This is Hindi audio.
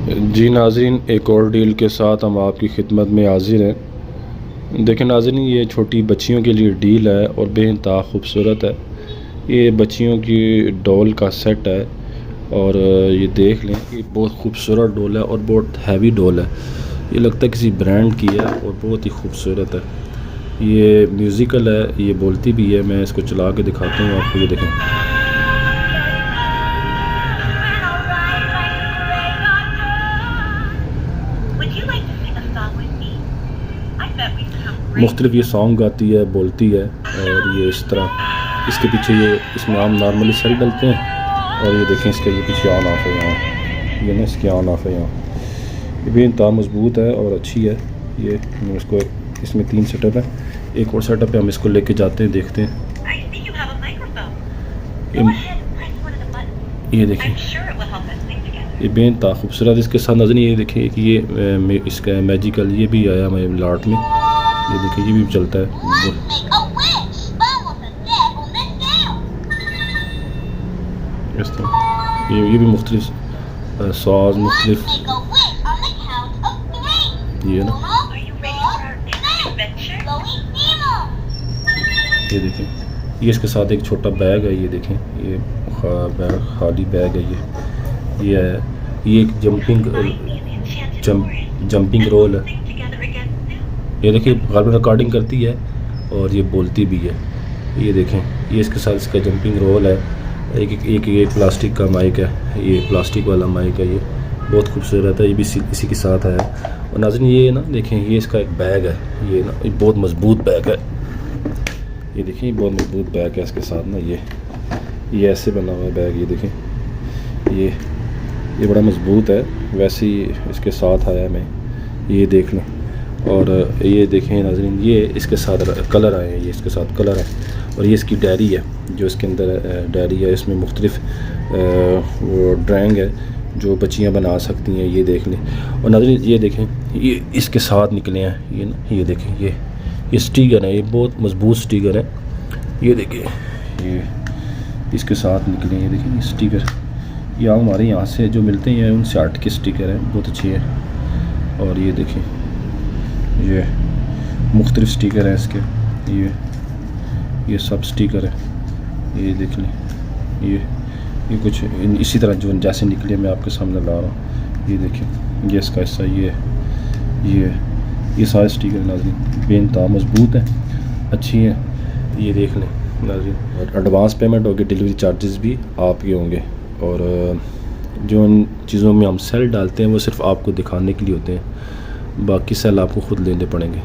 जी नाज़रीन, एक और डील के साथ हम आपकी खिदमत में हाज़िर हैं। देखें नाज़रीन, ये छोटी बच्चियों के लिए डील है और बेइंतहा खूबसूरत है। ये बच्चियों की डॉल का सेट है और ये देख लें, ये बहुत खूबसूरत डॉल है और बहुत हैवी डॉल है। ये लगता है किसी ब्रांड की है और बहुत ही खूबसूरत है। ये म्यूज़िकल है, ये बोलती भी है। मैं इसको चला के दिखाता हूँ आपको, ये देखें। मुख्तलिफ ये सॉन्ग गाती है, बोलती है और ये इस तरह इसके पीछे ये इसमें हम नॉर्मली सेल डलते हैं और ये देखें इसका ये पीछे ऑन ऑफ है यहाँ, ये ना इसके ऑन ऑफ है यहाँ। ये भी इंतहा मजबूत है और अच्छी है। ये इसको इसमें 3 सेटअप है, एक और सेटअप पे हम इसको लेके जाते हैं, देखते हैं। ये देखें, ये बेइंतहा खूबसूरत। इसके साथ नज़र ये देखें कि ये इसका मैजिकल ये भी आया हमारे लाट में। ये देखिए, ये भी चलता है। इस तरह ये भी मुख्तलिफ साज मुख्तलिफ ये ना, ये देखें। ये इसके साथ एक छोटा बैग है, ये देखें, ये बैग खाली बैग है। ये है, ये एक जंपिंग रोल है। ये देखिए, गाल में रिकॉर्डिंग करती है और ये बोलती भी है। ये देखें, ये इसके साथ इसका जंपिंग रोल है। एक प्लास्टिक का माइक है, ये प्लास्टिक वाला माइक है। ये बहुत खूबसूरत है, ये भी इसी के साथ है। और नाज़रीन ये ना देखें, ये इसका एक बैग है। ये ना एक बहुत मजबूत बैग है। ये देखिए, बहुत मजबूत बैग है इसके साथ ना। ये ऐसे बना हुआ है बैग। ये देखें, ये बड़ा मजबूत है। वैसे ही इसके साथ आया मैं, ये देख लें। और ये देखें नाज़रीन, ये इसके साथ कलर आए हैं, ये इसके साथ कलर है। और ये इसकी डायरी है, जो इसके अंदर डायरी है, इसमें मुख्तलिफ वो ड्राइंग है जो बच्चियां बना सकती हैं। ये देख लें। और नाज़रीन ये देखें, ये इसके साथ निकले हैं। ये ना, ये देखें, ये स्टिकर है, ये बहुत मजबूत स्टिकर है। ये देखें, ये इसके साथ निकले हैं। ये देखें, ये स्टिकर ये हमारे यहाँ से जो मिलते हैं उनसे आर्ट के स्टिकर है, बहुत अच्छी है। और ये देखें, ये मुख्तलिफ स्टिकर है इसके, ये सब स्टिकर है। ये देख लें, ये कुछ इसी तरह जो जैसे निकले मैं आपके सामने ला रहा हूँ। ये देखें, ये इसका हिस्सा, ये सारे स्टिकर नाज़रीन बेइंतहा मजबूत है, अच्छी है। ये देख लें नाज़रीन। एडवांस पेमेंट होगी, डिलीवरी चार्जेस भी आपके होंगे। और जो उन चीज़ों में हम सेल डालते हैं वो सिर्फ आपको दिखाने के लिए होते हैं, बाकी सेल आपको ख़ुद लेने पड़ेंगे।